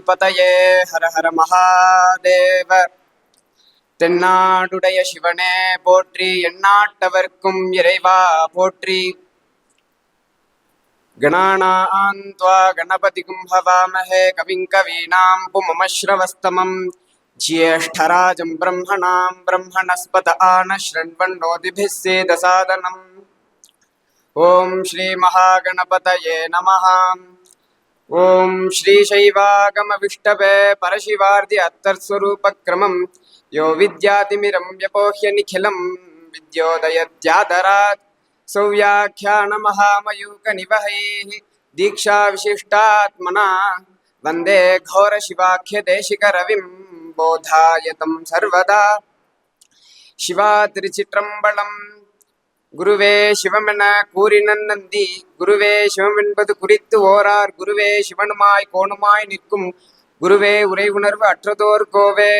பார்வதிபதயே ஹர ஹர மகாதேவ. தென்னாடுடைய சிவனே போற்றி, எந்நாட்டவர்க்கும் இறைவா போற்றி. கணானாந்த்வா கணபதிகும் ஹவாமஹே கவிம் கவீனாம் புமமஸ்ரவஸ்தமம். ஜ்யேஷ்டராஜம் பிரம்மணாம் பிரம்மணஸ்பத ஆன ஸ்ருண்வன்னோதிபிः சேதசாதனம். ஓம் ஸ்ரீ மகாகணபதயே நமः. ஓம் ஸ்ரீ சைவாகம விஷ்டவே பரசிவார்த்தி அத்தர்ஸ்வரூபக்ரமம் யோ வித்யாதிமிரம் வ்யபோஹ்ய நிகிலம் வித்யோதயத்யாதராத் சௌவ்யாக்கியான மகாமயூக நிவஹைः தீக்ஷா விசிஷ்டாத்மனா வந்தே கோர சிவாக்கிய தேசிக ரவிம் போதாயதம் சர்வதா. சிவா திருச்சிற்றம்பலம். குருவே சிவமென கூறினன் நந்தி, குருவே சிவம் என்பது குறித்து ஓரார், குருவே சிவனுமாய் கோணுமாய் நிற்கும், குருவே உரை உணர்வு அற்றதோர் கோவே.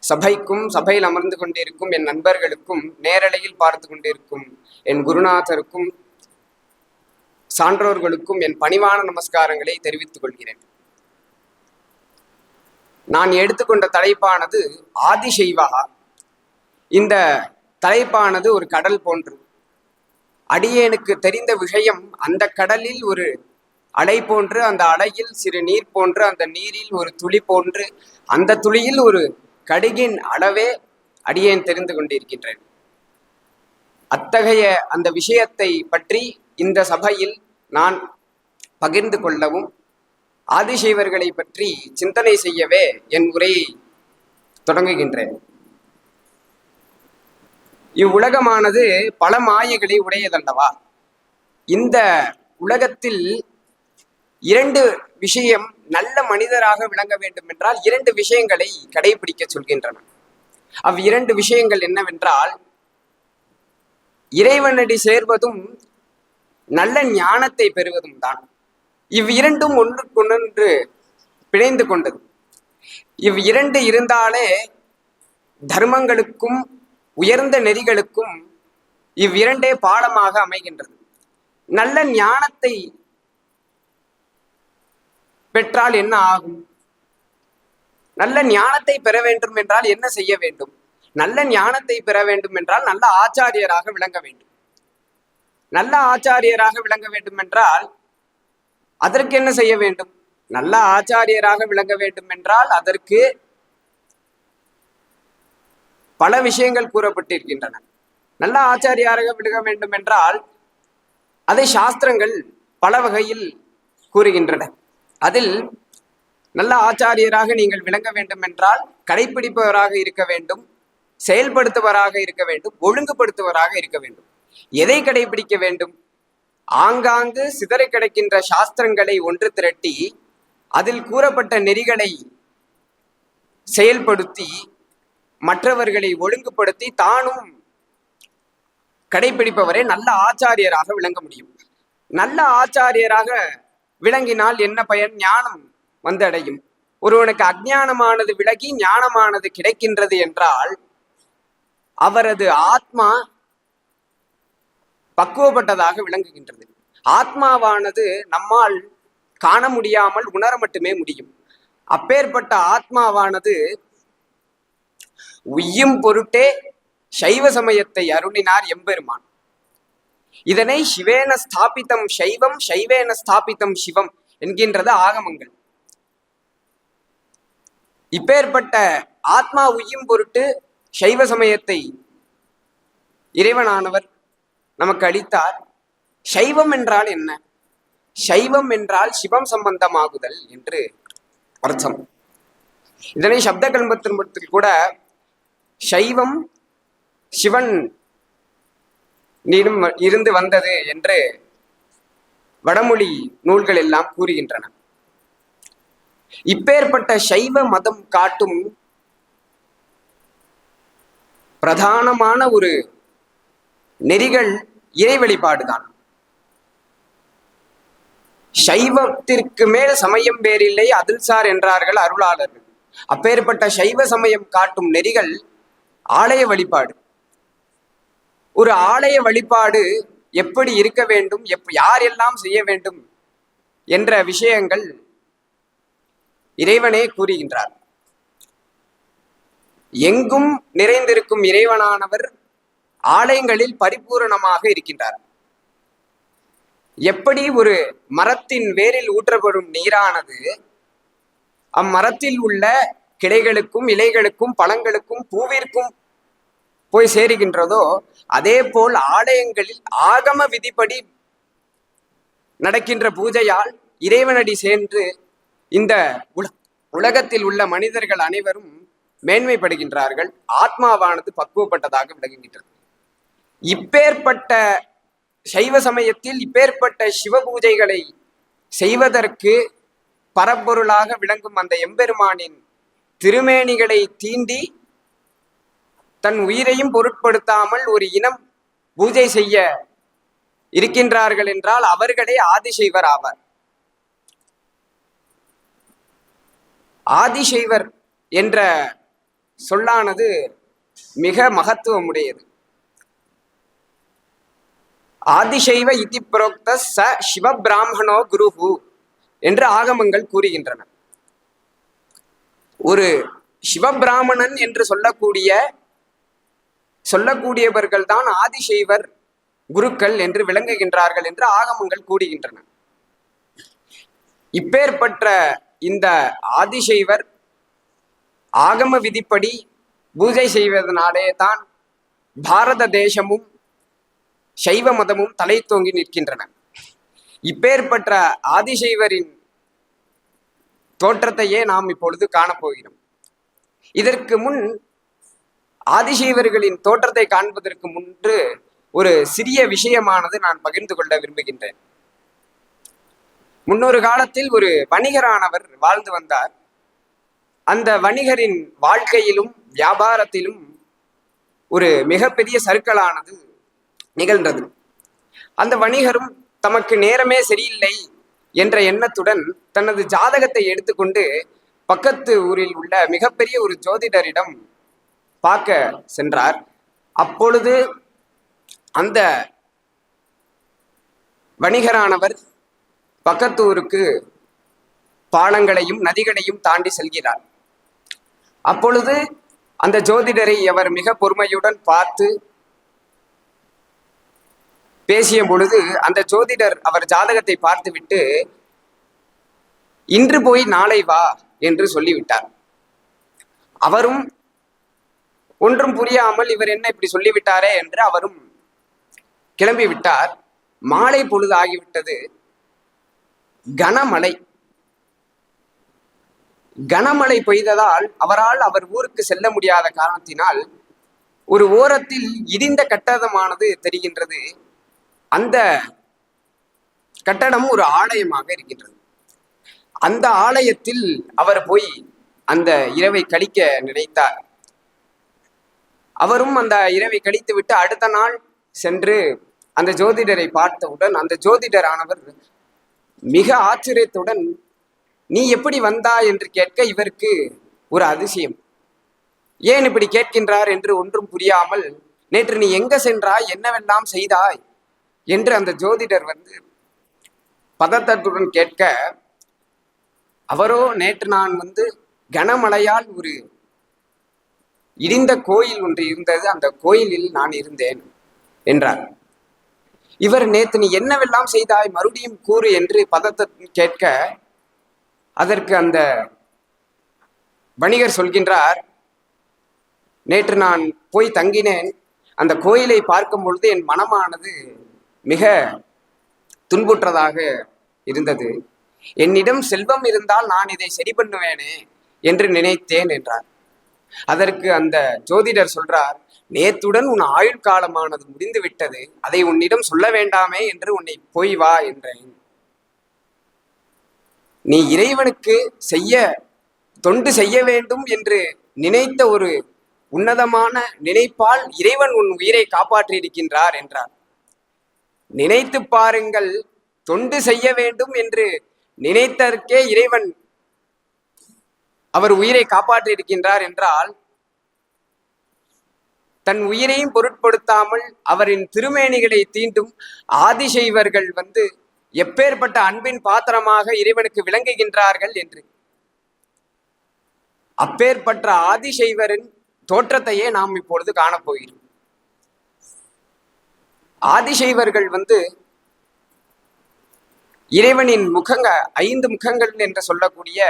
சபைக்கும் சபையில் அமர்ந்து கொண்டிருக்கும் என் நண்பர்களுக்கும், நேரலையில் பார்த்து கொண்டிருக்கும் என் குருநாதருக்கும், சான்றோர்களுக்கும் என் பணிவான நமஸ்காரங்களை தெரிவித்துக் கொள்கிறேன். நான் எடுத்துக்கொண்ட தலைப்பானது ஆதிசைவா. இந்த தலைப்பானது ஒரு கடல் போன்று. அடியேனுக்கு தெரிந்த விஷயம், அந்த கடலில் ஒரு அலை போன்று, அந்த அலையில் சிறு நீர் போன்று, அந்த நீரில் ஒரு துளி போன்று, அந்த துளியில் ஒரு கடுகின் அளவே அடியேன் தெரிந்து கொண்டிருக்கின்றேன். அத்தகைய அந்த விஷயத்தை பற்றி இந்த சபையில் நான் பகிர்ந்து கொள்ளவும், ஆதிசைவர்களை பற்றி சிந்தனை செய்யவே என் உரையை தொடங்குகின்றேன். இவ்வுலகமானது பல மாயைகளை உடையதல்லவா? இந்த உலகத்தில் இரண்டு விஷயம் நல்ல மனிதராக விளங்க வேண்டும் என்றால் இரண்டு விஷயங்களை கடைபிடிக்க சொல்கின்றன. இரண்டு விஷயங்கள் என்னவென்றால், இறைவனடி சேர்வதும் நல்ல ஞானத்தை பெறுவதும் தான். இவ்விரண்டும் ஒன்றுக்கொன்று பிணைந்து கொண்டது. இவ்விரண்டு இருந்தாலே தர்மங்களுக்கும் உயர்ந்த நெறிகளுக்கும் இவ்விரண்டே பாலமாக அமைகின்றது. நல்ல ஞானத்தை பெற்றால் என்ன ஆகும்? நல்ல ஞானத்தை பெற வேண்டும் என்றால் என்ன செய்ய வேண்டும்? நல்ல ஞானத்தை பெற வேண்டும் என்றால் நல்ல ஆச்சாரியராக விளங்க வேண்டும். நல்ல ஆச்சாரியராக விளங்க வேண்டும் என்றால் அதற்கு என்ன செய்ய வேண்டும்? நல்ல ஆச்சாரியராக விளங்க வேண்டும் என்றால் அதற்கு பல விஷயங்கள் கூறப்பட்டிருக்கின்றன. நல்ல ஆச்சாரியாக விளங்க வேண்டும் என்றால் அதை சாஸ்திரங்கள் பல வகையில் கூறுகின்றன. அதில் நல்ல ஆச்சாரியராக நீங்கள் விளங்க வேண்டும் என்றால் கடைப்பிடிப்பவராக இருக்க வேண்டும், செயல்படுத்துவராக இருக்க வேண்டும், ஒழுங்குபடுத்துவராக இருக்க வேண்டும். எதை கடைபிடிக்க வேண்டும்? ஆங்காங்கு சிதறி கிடக்கின்ற சாஸ்திரங்களை ஒன்று திரட்டி அதில் கூறப்பட்ட நெறிகளை செயல்படுத்தி மற்றவர்களை ஒழுங்குபடுத்தி தானும் கடைபிடிப்பவரை நல்ல ஆச்சாரியராக விளங்க முடியும். நல்ல ஆச்சாரியராக விளங்கினால் என்ன பயன்? ஞானம் வந்தடையும். ஒருவனுக்கு அஞ்ஞானமானது விலகி ஞானமானது கிடைக்கின்றது என்றால் அவரது ஆத்மா பக்குவப்பட்டதாக விளங்குகின்றது. ஆத்மாவானது நம்மால் காண முடியாமல் உணர மட்டுமே முடியும். அப்பேற்பட்ட ஆத்மாவானது உய்யும் பொருட்டே சைவ சமயத்தை அருளினார் எம்பெருமான். இதனை சிவேன ஸ்தாபிதம் சைவம், சைவேன ஸ்தாபிதம் சிவம் என்கின்றது ஆகமங்கள். இப்பேற்பட்ட ஆத்மா உய்யும் பொருட்டு சைவ சமயத்தை இறைவனானவர் நமக்கு அளித்தார். சைவம் என்றால் என்ன? சைவம் என்றால் சிவம் சம்பந்தமாகுதல் என்று அர்த்தம். இதனை சப்த கல்பத்தில் கூட சைவம் சிவன் இருந்து வந்தது என்று வடமொழி நூல்கள் எல்லாம் கூறுகின்றன. இப்பேற்பட்ட சைவ மதம் காட்டும் பிரதானமான ஒரு நெறிகள் இறை வழிபாடுதான். சைவத்திற்கு மேல் சமயம் வேறில்லை அதில் சார் என்றார்கள் அருளாளர்கள். அப்பேற்பட்ட சைவ சமயம் காட்டும் நெறிகள் ஆலய வழிபாடு. ஒரு ஆலய வழிபாடு எப்படி இருக்க வேண்டும், யாரெல்லாம் செய்ய வேண்டும் என்ற விஷயங்கள் இறைவனே கூறுகின்றார். எங்கும் நிறைந்திருக்கும் இறைவனானவர் ஆலயங்களில் பரிபூரணமாக இருக்கின்றார். எப்படி ஒரு மரத்தின் வேரில் ஊற்றப்படும் நீரானது அம்மரத்தில் உள்ள கிளைகளுக்கும் இலைகளுக்கும் பழங்களுக்கும் பூவிற்கும் போய் சேருகின்றதோ, அதே போல் ஆலயங்களில் ஆகம விதிப்படி நடக்கின்ற பூஜையால் இறைவனடி சென்று இந்த உலகத்தில் உள்ள மனிதர்கள் அனைவரும் மேன்மைப்படுகின்றார்கள். ஆத்மாவானது பக்குவப்பட்டதாக விளங்குகின்றது. இப்பேற்பட்ட சைவ சமயத்தில் இப்பேற்பட்ட சிவ பூஜைகளை செய்வதற்கு பரப்பொருளாக விளங்கும் அந்த எம்பெருமானின் திருமேனிகளை தீண்டி தன் உயிரையும் பொருட்படுத்தாமல் ஒரு இனம் பூஜை செய்ய இருக்கின்றார்கள் என்றால் அவர்களே ஆதிசைவர் ஆவார். ஆதிசைவர் என்ற சொல்லானது மிக மகத்துவமுடையது. ஆதிசைவ இதி புரோக்த ச சிவ பிராமணோ குருஹு என்று ஆகமங்கள் கூறுகின்றன. ஒரு சிவபிராமணன் என்று சொல்லக்கூடியவர்கள் தான் ஆதிசைவர் குருக்கள் என்று விளங்குகின்றார்கள் என்று ஆகமங்கள் கூறுகின்றன. இப்பேற்பட்ட இந்த ஆதிசைவர் ஆகம விதிப்படி பூஜை செய்வதனாலே தான் பாரத தேசமும் சைவ மதமும் தலை தோங்கி நிற்கின்றன. இப்பேற்பட்ட ஆதிசைவரின் தோற்றத்தையே நாம் இப்பொழுது காணப்போகிறோம். இதற்கு முன் ஆதிசைவர்களின் தோற்றத்தை காண்பதற்கு முன்பு ஒரு சிறிய விஷயமானது நான் பகிர்ந்து கொள்ள விரும்புகின்றேன். முன்னொரு காலத்தில் ஒரு வணிகரானவர் வாழ்ந்து வந்தார். அந்த வணிகரின் வாழ்க்கையிலும் வியாபாரத்திலும் ஒரு மிகப்பெரிய சறுக்கலானது நிகழ்ந்தது. அந்த வணிகரும் தமக்கு நேரமே சரியில்லை என்ற எண்ணத்துடன் தனது ஜாதகத்தை எடுத்துக்கொண்டு பக்கத்து ஊரில் உள்ள மிகப்பெரிய ஒரு ஜோதிடரிடம் பார்க்க சென்றார். அப்பொழுது அந்த வணிகரானவர் பக்கத்து ஊருக்கு பாலங்களையும் நதிகளையும் தாண்டி செல்கிறார். அப்பொழுது அந்த ஜோதிடரை அவர் மிக பொறுமையுடன் பார்த்து பேசிய பொழுது அந்த ஜோதிடர் அவர் ஜாதகத்தை பார்த்துவிட்டு இன்று போய் நாளை வா என்று சொல்லிவிட்டார். அவரும் ஒன்றும் புரியாமல் இவர் என்ன இப்படி சொல்லிவிட்டாரே என்று அவரும் கிளம்பி விட்டார். மாலை பொழுது ஆகிவிட்டது. கனமழை பெய்ததால் அவரால் அவர் ஊருக்கு செல்ல முடியாத காரணத்தினால் ஒரு ஓரத்தில் இடிந்த கட்டடமானது தெரிகின்றது. அந்த கட்டடம் ஒரு ஆலயமாக இருக்கின்றது. அந்த ஆலயத்தில் அவர் போய் அந்த இரவை கழிக்க நினைத்தார். அவரும் அந்த இரவை கழித்து விட்டு அடுத்த நாள் சென்று அந்த ஜோதிடரை பார்த்தவுடன் அந்த ஜோதிடரானவர் மிக ஆச்சரியத்துடன் நீ எப்படி வந்தாய் என்று கேட்க இவருக்கு ஒரு அதிசயம். ஏன் இப்படி கேட்கின்றார் என்று ஒன்றும் புரியாமல் நேற்று நீ எங்க சென்றாய், என்னவெல்லாம் செய்தாய் என்று அந்த ஜோதிடர் பதட்டத்துடன் கேட்க அவரோ நேற்று நான் கனமழையால் ஒரு இடிந்த கோயில் ஒன்று இருந்தது, அந்த கோயிலில் நான் இருந்தேன் என்றார். இவர் நேற்று நீ என்னவெல்லாம் செய்தாய் மறுபடியும் கூறு என்று பதட்டத்துடன் கேட்க அதற்கு அந்த வணிகர் சொல்கின்றார், நேற்று நான் போய் தங்கினேன். அந்த கோயிலை பார்க்கும் பொழுது என் மனமானது மிக துன்புற்றதாக இருந்தது. என்னிடம் செல்வம் இருந்தால் நான் இதை சரி பண்ணுவேனே என்று நினைத்தேன் என்றார். அதற்கு அந்த ஜோதிடர் சொல்றார், நேத்துடன் உன் ஆயுள் காலமானது முடிந்து விட்டது, அதை உன்னிடம் சொல்ல வேண்டாமே என்று உன்னை போய் வா என்றேன். நீ இறைவனுக்கு தொண்டு செய்ய வேண்டும் என்று நினைத்த ஒரு உன்னதமான நினைப்பால் இறைவன் உன் உயிரை காப்பாற்றி இருக்கின்றார் என்றார். நினைத்து பாருங்கள், தொண்டு செய்ய வேண்டும் என்று நினைத்ததற்கே இறைவன் அவர் உயிரை காப்பாற்றி இருக்கின்றார் என்றால் தன் உயிரையும் பொருட்படுத்தாமல் அவரின் திருமேனிகளை தீண்டும் ஆதிசைவர்கள் எப்பேற்பட்ட அன்பின் பாத்திரமாக இறைவனுக்கு விளங்குகின்றார்கள் என்று அப்பேற்பட்ட ஆதிசைவரின் தோற்றத்தையே நாம் இப்பொழுது காணப்போகிறோம். ஆதிசைவர்கள் இறைவனின் 5 முகங்கள் என்று சொல்லக்கூடிய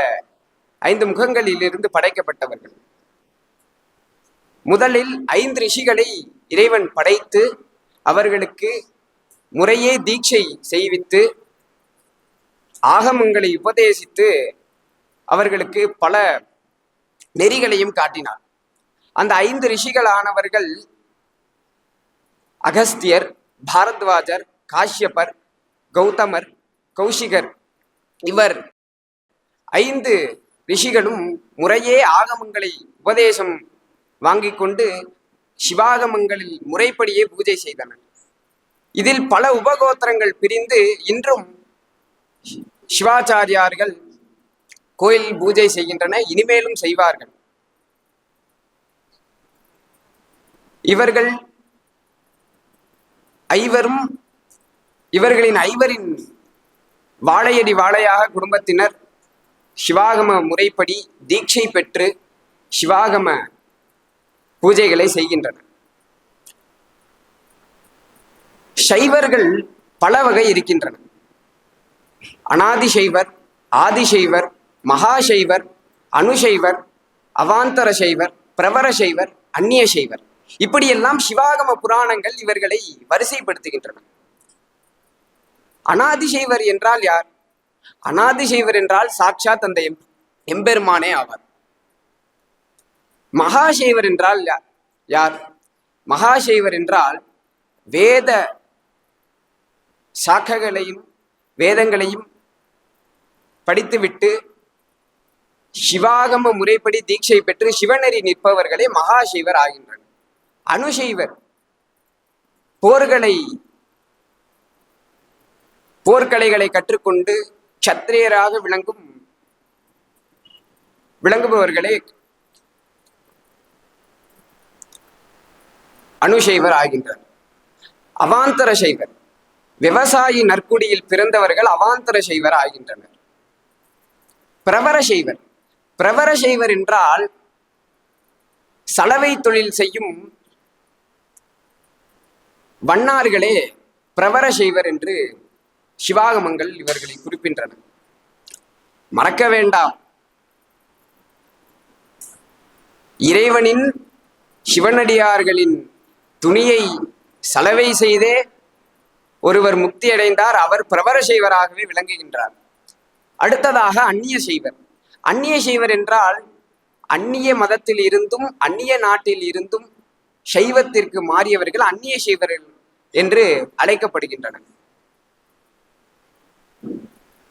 5 முகங்களிலிருந்து படைக்கப்பட்டவர்கள். முதலில் 5 ரிஷிகளை இறைவன் படைத்து அவர்களுக்கு முறையே தீட்சை செய்வித்து ஆகமங்களை உபதேசித்து அவர்களுக்கு பல நெறிகளையும் காட்டினார். அந்த 5 ரிஷிகளானவர்கள் அகஸ்தியர், பாரத்வாஜர், காஷ்யபர், கௌதமர், கௌஷிகர். இவர் 5 ரிஷிகளும் முறையே ஆகமங்களை உபதேசம் வாங்கிக் கொண்டு சிவாகமங்களில் முறைப்படியே பூஜை செய்தனர். இதில் பல உபகோத்திரங்கள் பிரிந்து இன்றும் சிவாச்சாரியார்கள் கோயில் பூஜை செய்கின்றன, இனிமேலும் செய்வார்கள். இவர்களின் 5 வாழையடி வாழையாக குடும்பத்தினர் சிவாகம முறைப்படி தீட்சை பெற்று சிவாகம பூஜைகளை செய்கின்றனர். சைவர்கள் பல வகை இருக்கின்றன. அநாதிசைவர், ஆதிசைவர், மகாசைவர், அணுசைவர், அவாந்தர சைவர், பிரவர சைவர், அந்நிய சைவர். இப்படியெல்லாம் சிவாகம புராணங்கள் இவர்களை வரிசைப்படுத்துகின்றன. அநாதிசைவர் என்றால் யார்? அநாதிசைவர் என்றால் சாட்சாத் அந்த எம்பெருமானே ஆவார். மகாசைவர் என்றால் யார்? மகாசைவர் என்றால் வேத சாக்கைகளையும் வேதங்களையும் படித்துவிட்டு சிவாகம முறைப்படி தீட்சை பெற்று சிவநெறி நிற்பவர்களே மகாசைவர் ஆகின்றனர். அணுசைவர் போர்க்கலைகளை கற்றுக்கொண்டு சத்திரியராக விளங்குபவர்களே அணுசைவர் ஆகின்றனர். அவாந்தர சைவர் விவசாயி நற்குடியில் பிறந்தவர்கள் அவாந்தர சைவர் ஆகின்றனர். பிரவர சைவர், பிரவர சைவர் என்றால் சலவை தொழில் செய்யும் வண்ணார்களே பிரவர சைவர் என்று சிவாகமங்கள் இவர்களை குறிப்பின்றன. மறக்க வேண்டாம், இறைவனின் சிவனடியார்களின் துணியை சலவை செய்தே ஒருவர் முக்தி அடைந்தார். அவர் பிரவர சைவராகவே விளங்குகின்றார். அடுத்ததாக அந்நிய சைவர். அந்நிய சைவர் என்றால் அந்நிய மதத்தில் இருந்தும் அந்நிய நாட்டில் இருந்தும் சைவத்திற்கு மாறியவர்கள் அந்நிய சைவர்கள் என்று அழைக்கப்படுகின்றனர்.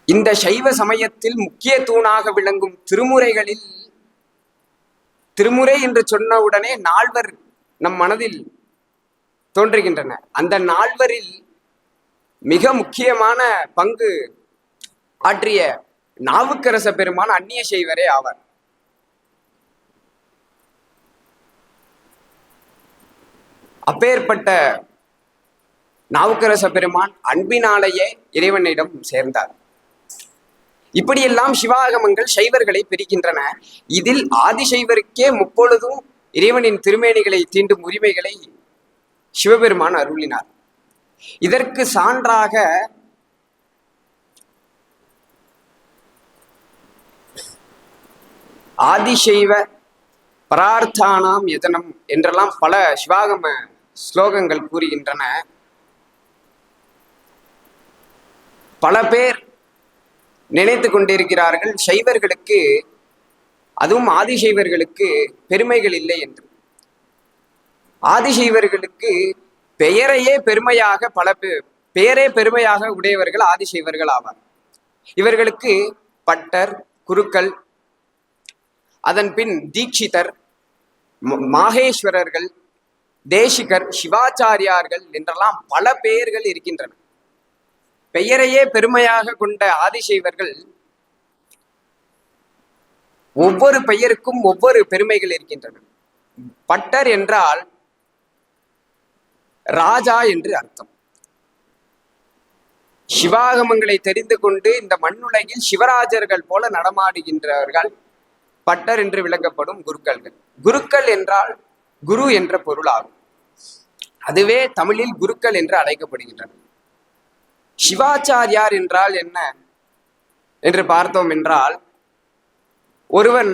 இந்த சைவ சமயத்தில் முக்கிய தூணாக விளங்கும் திருமுறைகளில், திருமுறை என்று சொன்னவுடனே நால்வர் நம் மனதில் தோன்றுகின்றன. அந்த நால்வரில் மிக முக்கியமான பங்கு ஆற்றிய நாவுக்கரச பெருமான் அந்நிய சைவரே ஆவார். அப்பேற்பட்ட நாவுக்கரச பெருமான் அன்பினாலேயே இறைவனிடம் சேர்ந்தார். இப்படியெல்லாம் சிவாகமங்கள் சைவர்களை பிரிக்கின்றன. இதில் ஆதிசைவருக்கே முப்பொழுதும் இறைவனின் திருமேனிகளை தீண்டும் உரிமைகளை சிவபெருமான் அருளினார். இதற்கு சான்றாக ஆதிசைவ பரார்த்தானாம் யதனம் என்றெல்லாம் பல சிவாகம ஸ்லோகங்கள் கூறுகின்றன. பல பேர் நினைத்து கொண்டிருக்கிறார்கள் சைவர்களுக்கு, அதுவும் ஆதிசைவர்களுக்கு பெருமைகள் இல்லை என்று. ஆதிசைவர்களுக்கு பெயரையே பெருமையாக பெயரே பெருமையாக உடையவர்கள் ஆதிசைவர்கள் ஆவார். இவர்களுக்கு பட்டர், குருக்கள், அதன் பின் தீட்சிதர், மாகேஸ்வரர்கள், தேசிகர், சிவாச்சாரியார்கள் என்றெல்லாம் பல பெயர்கள் இருக்கின்றன. பெயரையே பெருமையாக கொண்ட ஆதிசைவர்கள் ஒவ்வொரு பெயருக்கும் ஒவ்வொரு பெருமைகள் இருக்கின்றன. பட்டர் என்றால் ராஜா என்று அர்த்தம். சிவாகமங்களை தெரிந்து கொண்டு இந்த மண்ணுலகில் சிவராஜர்கள் போல நடமாடுகின்றவர்கள் பட்டர் என்று விளங்கப்படும் குருக்கள்கள். குருக்கள் என்றால் குரு என்ற பொருளாகும். அதுவே தமிழில் குருக்கள் என்று அழைக்கப்படுகின்றன. சிவாச்சாரியார் என்றால் என்ன என்று பார்த்தோம் என்றால், ஒருவன்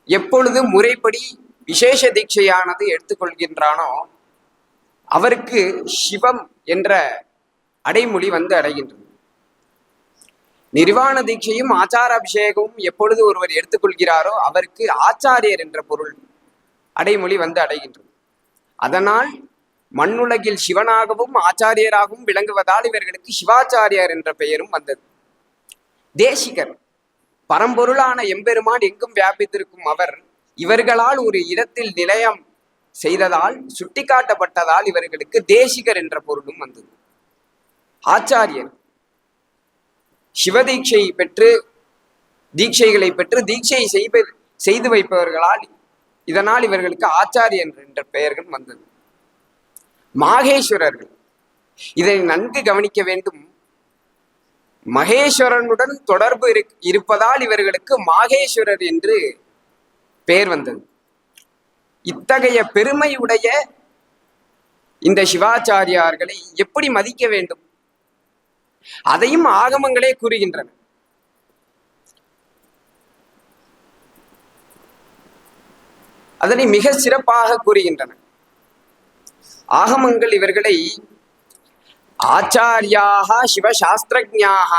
எப்பொழுது முறைப்படி விசேஷ தீட்சையானது எடுத்துக்கொள்கின்றானோ அவருக்கு சிவம் என்ற அடைமொழி வந்து அடைகின்றது. நிர்வாண தீட்சையும் ஆச்சார அபிஷேகமும் எப்பொழுது ஒருவர் எடுத்துக்கொள்கிறாரோ அவருக்கு ஆச்சாரியர் என்ற பொருள் அடைமொழி வந்து அடைகின்றது. அதனால் மண்ணுலகில் சிவனாகவும் ஆச்சாரியராகவும் விளங்குவதால் இவர்களுக்கு சிவாச்சாரியார் என்ற பெயரும் வந்தது. தேசிகர், பரம்பொருளான எம்பெருமான் எங்கும் வியாபித்திருக்கும் அவர் இவர்களால் ஒரு இடத்தில் நிலையம் செய்ததால் சுட்டிக்காட்டப்பட்டதால் இவர்களுக்கு தேசிகர் என்ற பொருளும் வந்தது. ஆச்சாரியர், சிவதீட்சை பெற்று தீட்சைகளை பெற்று தீட்சை செய்து வைப்பவர்களால் இதனால் இவர்களுக்கு ஆச்சாரியர் என்ற பெயர்கள் வந்தது. மாகேஸ்வரர்கள், இதை நன்கு கவனிக்க வேண்டும். மகேஸ்வரனுடன் தொடர்பு இருப்பதால் இவர்களுக்கு மாகேஸ்வரர் என்று பெயர் வந்தது. இத்தகைய பெருமையுடைய இந்த சிவாச்சாரியார்களை எப்படி மதிக்க வேண்டும் அதையும் ஆகமங்களே கூறுகின்றன. அதனை மிக சிறப்பாக கூறுகின்றன. ஆகமங்கள் இவர்களை ஆச்சாரியாக சிவசாஸ்திரஜ்ஞாக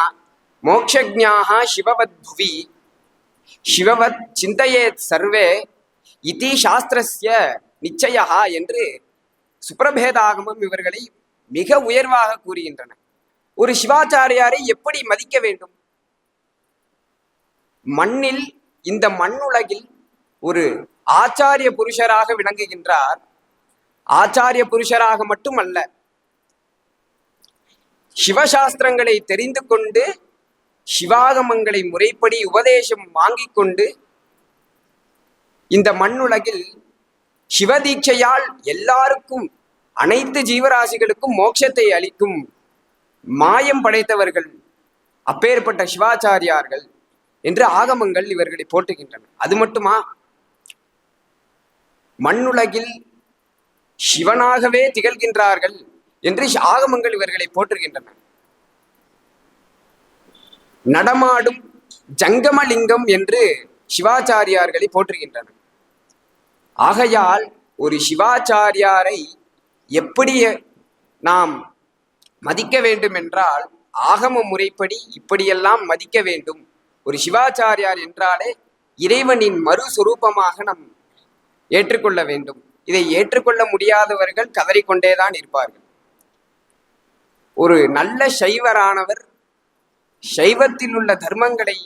மோக்ஷஜ்ஞாக சிவவத் புவி சிவவத் சிந்தையேத் சர்வே இதி சாஸ்திரஸ்ய நிச்சயா என்று சுப்ரபேதாகமம் இவர்களை மிக உயர்வாக கூறுகின்றன. ஒரு சிவாச்சாரியாரை எப்படி மதிக்க வேண்டும்? மண்ணில், இந்த மண்ணுலகில் ஒரு ஆச்சாரிய புருஷராக விளங்குகின்றார். ஆச்சாரிய புருஷராக மட்டுமல்ல, சிவசாஸ்திரங்களை தெரிந்து கொண்டு சிவாகமங்களை முறைப்படி உபதேசம் வாங்கிக் கொண்டு இந்த மண்ணுலகில் சிவதீட்சையால் எல்லாருக்கும், அனைத்து ஜீவராசிகளுக்கும் மோட்சத்தை அளிக்கும் மாயம் படைத்தவர்கள் அப்பேற்பட்ட சிவாச்சாரியார்கள் என்று ஆகமங்கள் இவர்களை போற்றுகின்றன. அது மட்டுமா, மண்ணுலகில் சிவனாகவே திகழ்கின்றார்கள் என்று ஆகமங்கள் இவர்களை போற்றுகின்றன. நடமாடும் ஜங்கமலிங்கம் என்று சிவாச்சாரியார்களை போற்றுகின்றன. ஆகையால் ஒரு சிவாச்சாரியாரை எப்படி நாம் மதிக்க வேண்டும் என்றால், ஆகம முறைப்படி இப்படியெல்லாம் மதிக்க வேண்டும். ஒரு சிவாச்சாரியார் என்றாலே இறைவனின் மறுசுரூபமாக நாம் ஏற்றுக்கொள்ள வேண்டும். இதை ஏற்றுக்கொள்ள முடியாதவர்கள் கதறிக்கொண்டேதான் இருப்பார்கள். ஒரு நல்ல சைவரானவர் சைவத்தில் உள்ள தர்மங்களை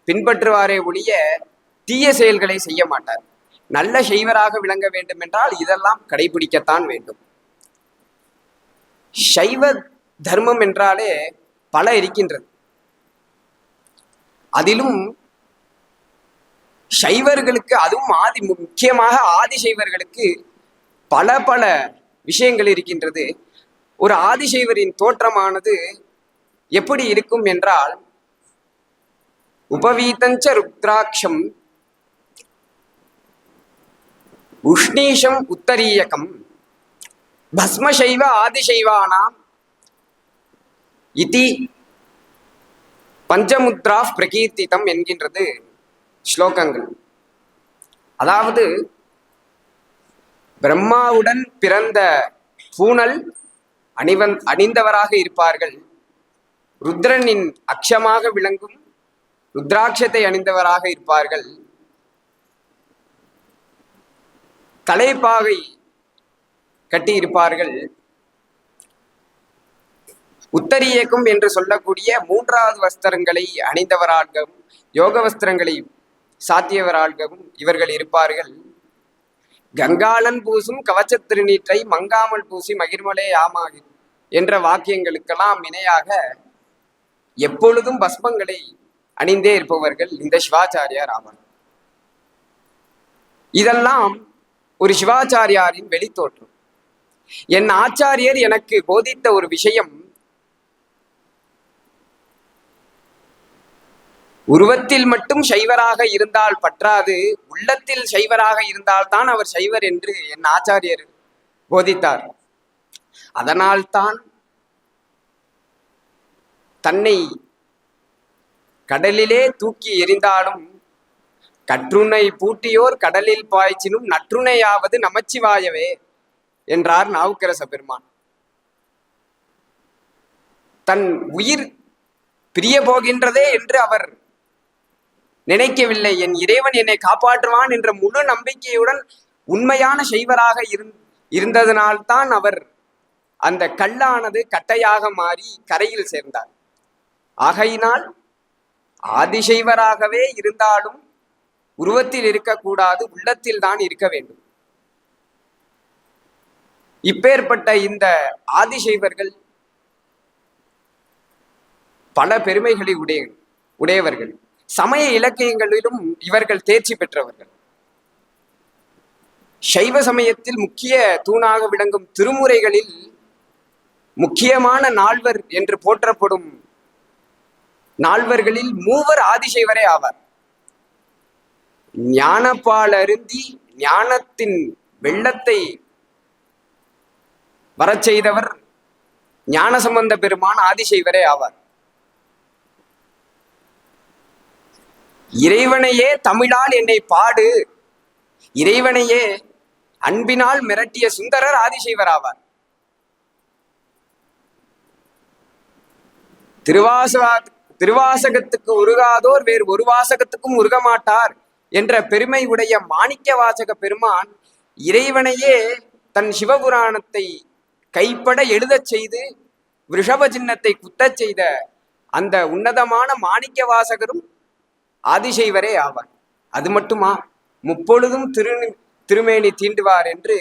பின்பற்றுவாரே ஒழிய தீய செயல்களை செய்ய மாட்டார். நல்ல சைவராக விளங்க வேண்டும் என்றால் இதெல்லாம் கடைபிடிக்கத்தான் வேண்டும். சைவ தர்மம் என்றாலே பல இருக்கின்றது. அதிலும் சைவர்களுக்கு, அதுவும் முக்கியமாக ஆதிசைவர்களுக்கு பல பல விஷயங்கள் இருக்கின்றது. ஒரு ஆதிசைவரின் தோற்றமானது எப்படி இருக்கும் என்றால், உபவீதஞ்ச ருத்ராட்சம் உஷ்ணீஷம் உத்தரீயகம் பஸ்மசைவ ஆதிசைவானாம் இதி பஞ்சமுத்ரா பிரகீர்த்திதம் என்கின்றது ஸ்லோகங்கள். அதாவது, பிரம்மாவுடன் பிறந்த பூனல் அணிந்தவராக இருப்பார்கள். ருத்ரனின் அக்ஷமாக விளங்கும் ருத்ராட்சத்தை அணிந்தவராக இருப்பார்கள். தலைப்பாகை கட்டியிருப்பார்கள். உத்தரியக்கம் என்று சொல்லக்கூடிய மூன்றாவது வஸ்திரங்களை அணிந்தவராகவும் யோக வஸ்திரங்களை சாத்தியவராகவும் இவர்கள் இருப்பார்கள். கங்காளன் பூசும் கவச்ச திருநீற்றை மங்காமல் பூசி மகிர்மலே ஆமாகி என்ற வாக்கியங்களுக்கெல்லாம் இணையாக எப்பொழுதும் பஸ்மங்களை அணிந்தே இருப்பவர்கள் இந்த சிவாச்சாரியார் ஆவார். இதெல்லாம் ஒரு சிவாச்சாரியாரின் வெளித்தோற்றம். என் ஆச்சாரியர் எனக்கு போதித்த ஒரு விஷயம், உருவத்தில் மட்டும் சைவராக இருந்தால் பற்றாது, உள்ளத்தில் சைவராக இருந்தால்தான் அவர் சைவர் என்று என் ஆச்சாரியர் போதித்தார். அதனால்தான் தன்னை கடலிலே தூக்கி எறிந்தாலும் கற்றுணை பூட்டியோர் கடலில் பாய்ச்சினும் நற்றுணையாவது நமச்சிவாயவே என்றார் நாவுக்கரச பெருமான். தன் உயிர் பிரிய போகின்றதே என்று அவர் நினைக்கவில்லை. என் இறைவன் என்னை காப்பாற்றுவான் என்ற முழு நம்பிக்கையுடன் உண்மையான சைவராக இருந்ததனால்தான் அவர் அந்த கல்லானது கட்டையாக மாறி கரையில் சேர்ந்தார். ஆகையினால் ஆதிசைவராகவே இருந்தாலும் உருவத்தில் இருக்கக்கூடாது, உள்ளத்தில் தான் இருக்க வேண்டும். இப்பேற்பட்ட இந்த ஆதிசைவர்கள் பல பெருமைகளை உடையவர்கள். சமய இலக்கியங்களிலும் இவர்கள் தேர்ச்சி பெற்றவர்கள். சைவ சமயத்தில் முக்கிய தூணாக விளங்கும் திருமுறைகளில் முக்கியமான நால்வர் என்று போற்றப்படும் நால்வர்களில் மூவர் ஆதிசைவரே ஆவார். ஞானப்பால் அருந்தி ஞானத்தின் வெள்ளத்தை வரச் செய்தவர் ஞானசம்பந்த பெருமான் ஆதிசைவரே ஆவார். இறைவனையே தமிழால் என்னை பாடு, இறைவனையே அன்பினால் மிரட்டிய சுந்தரர் ஆதிசைவர் ஆவார். திருவாசகத்துக்கு உருகாதோர் வேறு ஒரு வாசகத்துக்கும் உருக மாட்டார் என்ற பெருமை உடைய மாணிக்க வாசக பெருமான் இறைவனையே தன் சிவபுராணத்தை கைப்பட எழுதச் செய்து ரிஷப சின்னத்தை குத்தச் செய்த அந்த உன்னதமான மாணிக்க வாசகரும் ஆதிசைவரே ஆவார். அது மட்டுமா, முப்பொழுதும் திருமேனி தீண்டுவார் என்று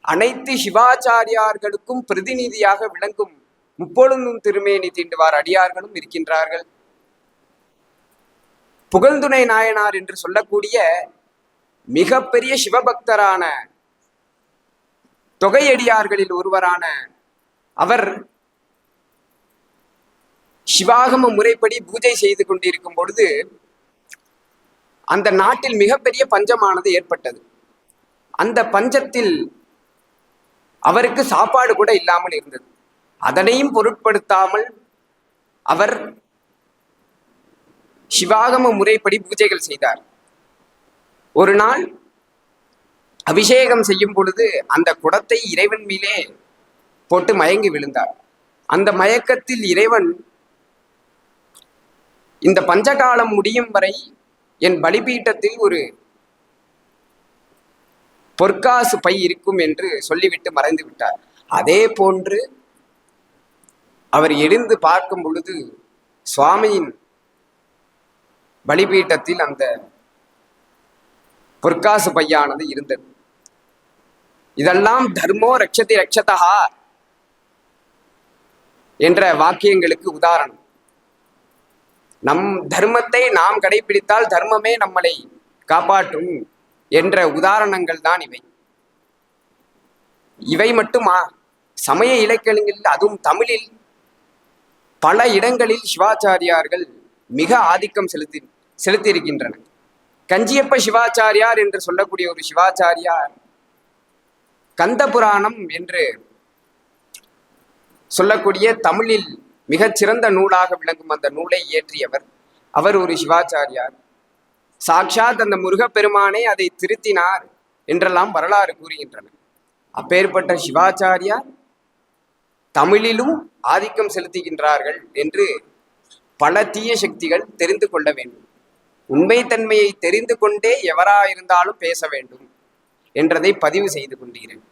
அனைத்து சிவாச்சாரியார்களுக்கும் பிரதிநிதியாக விளங்கும் முப்பொழுதும் திருமேனி தீண்டுவார் அடியார்களும் இருக்கின்றார்கள். புகழ்துணை நாயனார் என்று சொல்லக்கூடிய மிகப்பெரிய சிவபக்தரான தொகையடியார்களில் ஒருவரான அவர் சிவாகம முறைப்படி பூஜை செய்து கொண்டிருக்கும் பொழுது அந்த நாட்டில் மிகப்பெரிய பஞ்சமானது ஏற்பட்டது. அந்த பஞ்சத்தில் அவருக்கு சாப்பாடு கூட இல்லாமல் இருந்தது. அதனையும் பொருட்படுத்தாமல் அவர் சிவாகம முறைப்படி பூஜைகள் செய்தார். ஒரு நாள் அபிஷேகம் செய்யும் பொழுது அந்த குடத்தை இறைவன் மேலே போட்டு மயங்கி விழுந்தார். அந்த மயக்கத்தில் இறைவன், இந்த பஞ்சகாலம் முடியும் வரை என் பலிபீட்டத்தில் ஒரு பொற்காசு பை இருக்கும் என்று சொல்லிவிட்டு மறைந்து விட்டார். அதே போன்று அவர் எழுந்து பார்க்கும் பொழுது சுவாமியின் பலிபீட்டத்தில் அந்த பொற்காசு பையானது இருந்தது. இதெல்லாம் தர்மோ ரக்ஷதி ரக்ஷதா என்ற வாக்கியங்களுக்கு உதாரணம். நம் தர்மத்தை நாம் கடைபிடித்தால் தர்மமே நம்மளை காப்பாற்றும் என்ற உதாரணங்கள் தான் இவை. இவை மட்டுமா, சமய இலக்கியங்களில் அதுவும் தமிழில் பல இடங்களில் சிவாச்சாரியார்கள் மிக ஆதிக்கம் செலுத்தியிருக்கின்றனர். கஞ்சியப்ப சிவாச்சாரியார் என்று சொல்லக்கூடிய ஒரு சிவாச்சாரியார் கந்த புராணம் என்று சொல்லக்கூடிய தமிழில் மிகச்சிறந்த நூலாக விளங்கும் அந்த நூலை இயற்றியவர். அவர் ஒரு சிவாச்சாரியார். சாக்ஷாத் அந்த முருகப்பெருமானே அதை திருத்தினார் என்றெல்லாம் வரலாறு கூறுகின்றன. அப்பேற்பட்ட சிவாச்சாரியார் தமிழிலும் ஆதிக்கம் செலுத்துகின்றார்கள் என்று பல தீய சக்திகள் தெரிந்து கொள்ள வேண்டும். உண்மைத்தன்மையை தெரிந்து கொண்டே எவராயிருந்தாலும் பேச வேண்டும் என்றதை பதிவு செய்து கொண்டீர்கள்.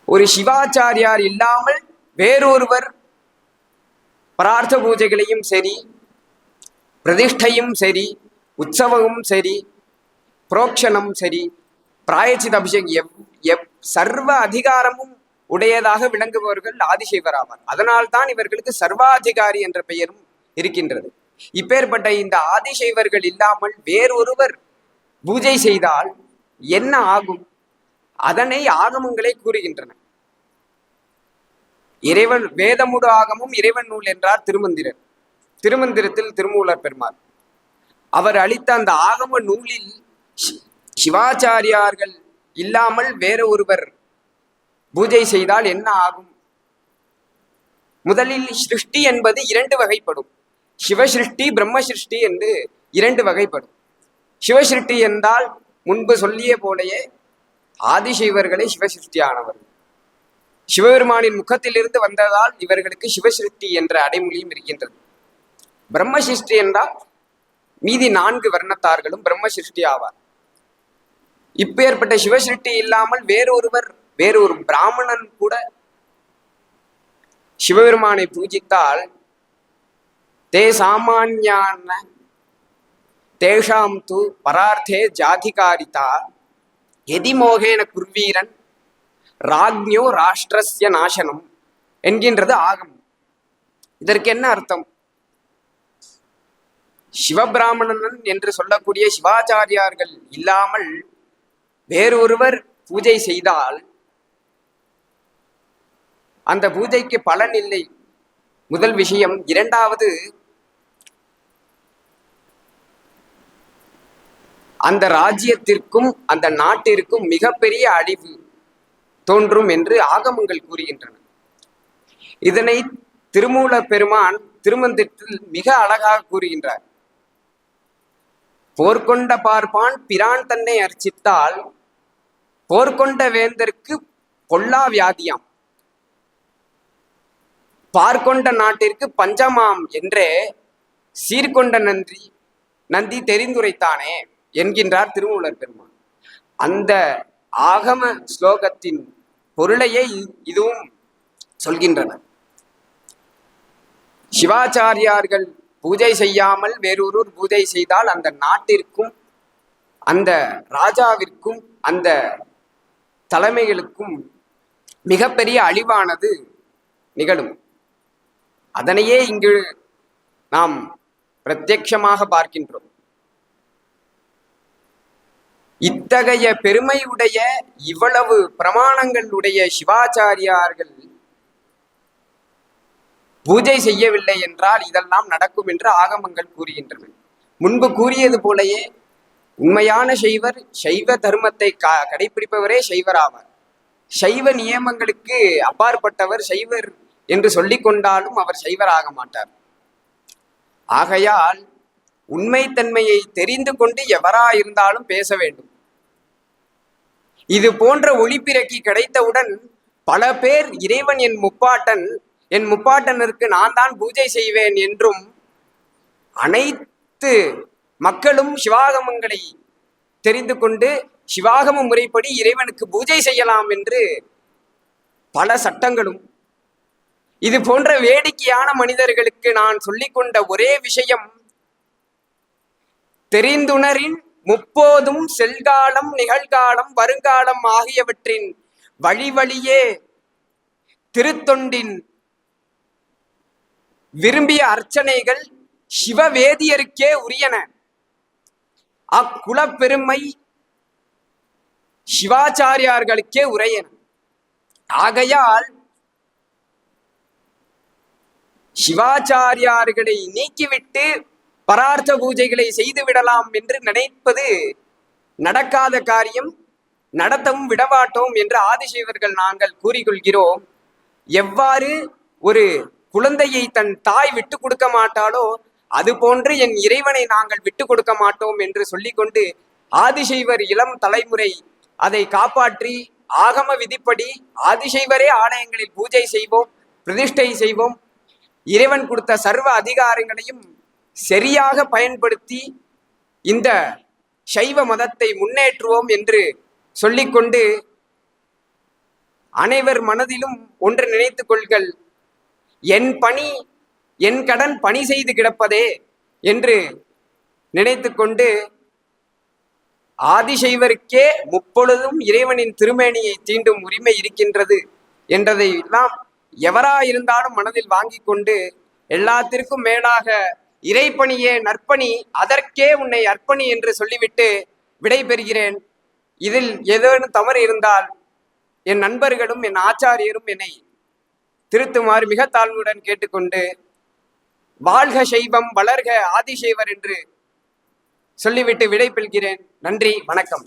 ஒரு சிவாச்சாரியார் இல்லாமல் வேறொருவர் பிரார்த்த பூஜைகளையும் சரி, பிரதிஷ்டையும் சரி, உற்சவமும் சரி, புரோக்ஷணம் சரி, பிராயச்சித அபிஷேகம் சர்வ அதிகாரமும் உடையதாக விளங்குபவர்கள் ஆதிசைவர் ஆவார். அதனால்தான் இவர்களுக்கு சர்வாதிகாரி என்ற பெயரும் இருக்கின்றது. இப்பேற்பட்ட இந்த ஆதிசைவர்கள் இல்லாமல் வேறொருவர் பூஜை செய்தால் என்ன ஆகும்? அதனை ஆகமங்களே கூறுகின்றன. இறைவன் வேதமுடு ஆகமும் இறைவன் நூல் என்றார் திருமந்திரர். திருமந்திரத்தில் திருமூலர் பெருமாள் அவர் அளித்த அந்த ஆகம நூலில் சிவாச்சாரியார்கள் இல்லாமல் வேற ஒருவர் பூஜை செய்தால் என்ன ஆகும்? முதலில் சிருஷ்டி என்பது இரண்டு வகைப்படும். சிவசிருஷ்டி, பிரம்ம சிருஷ்டி என்று இரண்டு வகைப்படும். சிவசிருஷ்டி என்றால் முன்பு சொல்லிய போலேயே ஆதிசைவர்களே சிவசிருஷ்டியானவர். சிவபெருமானின் முகத்திலிருந்து வந்ததால் இவர்களுக்கு சிவசிருஷ்டி என்ற அடைமொழியும் இருக்கின்றது. பிரம்ம சிருஷ்டி என்றால் மீதி 4 வர்ணத்தார்களும் பிரம்ம சிருஷ்டி ஆவார். இப்பேற்பட்ட சிவசிருஷ்டி இல்லாமல் வேறொரு பிராமணன் கூட சிவபெருமானை பூஜித்தால் தே சாமான்யான தேஷாம் து பரார்த்தே ஜாதிகாரிதா எதி மோகேன குர்வீரன் ராஜ்ஞோ ராஷ்டிரஸ்ய நாசனம் என்கின்றது ஆகமம். இதற்கு என்ன அர்த்தம்? சிவபிராமணன் என்று சொல்லக்கூடிய சிவாச்சாரியார்கள் இல்லாமல் வேறொருவர் பூஜை செய்தால் அந்த பூஜைக்கு பலன் இல்லை. முதல் விஷயம். இரண்டாவது, அந்த ராஜ்யத்திற்கும் அந்த நாட்டிற்கும் மிகப்பெரிய அழிவு தோன்றும் என்று ஆகமங்கள் கூறுகின்றன. இதனை திருமூல பெருமான் திருமந்திரத்தில் மிக அழகாக கூறுகின்றார். போர்க்கொண்ட பார்ப்பான் பிரான் தன்னை அர்ச்சித்தால் போர்க்கொண்ட வேந்தற்கு கொல்லா வியாதியாம், பார்க்கொண்ட நாட்டிற்கு பஞ்சமாம் என்றே சீர்கொண்ட நந்தி தெரிந்துரைத்தானே என்கின்றார் திருமூலர் பெருமான். அந்த ஆகம ஸ்லோகத்தின் பொருளையே இதுவும் சொல்கின்றன. சிவாச்சாரியார்கள் பூஜை செய்யாமல் வேறொருவர் பூஜை செய்தால் அந்த நாட்டிற்கும் அந்த ராஜாவிற்கும் அந்த தலைமைகளுக்கும் மிகப்பெரிய அழிவானது நிகழும். அதனையே இங்கு நாம் பிரத்யட்சமாக பார்க்கின்றோம். இத்தகைய பெருமையுடைய இவ்வளவு பிரமாணங்களுடைய சிவாச்சாரியார்கள் பூஜை செய்யவில்லை என்றால் இதெல்லாம் நடக்கும் என்று ஆகமங்கள் கூறுகின்றன. முன்பு கூறியது போலயே உண்மையான சைவர் சைவ தர்மத்தை கடைபிடிப்பவரே சைவர் ஆவார். சைவ நியமங்களுக்கு அப்பாற்பட்டவர் சைவர் என்று சொல்லிக் கொண்டாலும் அவர் சைவர் ஆக மாட்டார். ஆகையால் உண்மைத்தன்மையை தெரிந்து கொண்டு எவராயிருந்தாலும் பேச வேண்டும். இது போன்ற ஒளிப்பிறக்கி கிடைத்தவுடன் பல பேர் இறைவன் என் முப்பாட்டனருக்கு நான் தான் பூஜை செய்வேன் என்றும், அனைத்து மக்களும் சிவாகமங்களை தெரிந்து கொண்டு சிவாகம முறைப்படி இறைவனுக்கு பூஜை செய்யலாம் என்று பல சட்டங்களும், இது போன்ற வேடிக்கையான மனிதர்களுக்கு நான் சொல்லிக்கொண்ட ஒரே விஷயம், தெரிந்துணரின் முப்போதும் செல்காலம் நிகழ்காலம் வருங்காலம் ஆகியவற்றின் வழி வழியே திருத்தொண்டின் விரும்பிய அர்ச்சனைகள் சிவவேதியருக்கே உரியன. அக்குலப்பெருமை சிவாச்சாரியார்களுக்கே உரையன. ஆகையால் சிவாச்சாரியார்களை நீக்கிவிட்டு பரார்த்த பூஜைகளை செய்து விடலாம் என்று நினைப்பது நடக்காத காரியம். நடத்தவும் விடமாட்டோம் என்று ஆதிசைவர்கள் நாங்கள் கூறிக்கொள்கிறோம். எவ்வாறு ஒரு குழந்தையை தன் தாய் விட்டு கொடுக்க மாட்டாளோ அது போன்று என் இறைவனை நாங்கள் விட்டு கொடுக்க மாட்டோம் என்று சொல்லிக்கொண்டு ஆதிசைவர் இளம் தலைமுறை அதை காப்பாற்றி ஆகம விதிப்படி ஆதிசைவரே ஆலயங்களில் பூஜை செய்வோம், பிரதிஷ்டை செய்வோம். இறைவன் கொடுத்த சர்வ அதிகாரங்களையும் சரியாக பயன்படுத்தி இந்த சைவ மதத்தை முன்னேற்றுவோம் என்று சொல்லிக்கொண்டு, அனைவர் மனதிலும் ஒன்று நினைத்துக் கொள்கள், என் கடன் பணி செய்து கிடப்பதே என்று நினைத்து கொண்டு, ஆதிசைவருக்கே முப்பொழுதும் இறைவனின் திருமேனியை தீண்டும் உரிமை இருக்கின்றது என்றதை எல்லாம் எவராயிருந்தாலும் மனதில் வாங்கி கொண்டு, எல்லாத்திற்கும் மேலாக இறைப்பணியே நற்பணி, அதற்கே உன்னை அர்ப்பணி என்று சொல்லிவிட்டு விடை பெறுகிறேன். இதில் ஏதேனும் தவறு இருந்தால் என் நண்பர்களும் என் ஆச்சாரியரும் என்னை திருத்துமாறு மிக தாழ்வுடன் கேட்டுக்கொண்டு வாழ்க சைவம் வளர்க ஆதிசைவர் என்று சொல்லிவிட்டு விடை பெறுகிறேன். நன்றி, வணக்கம்.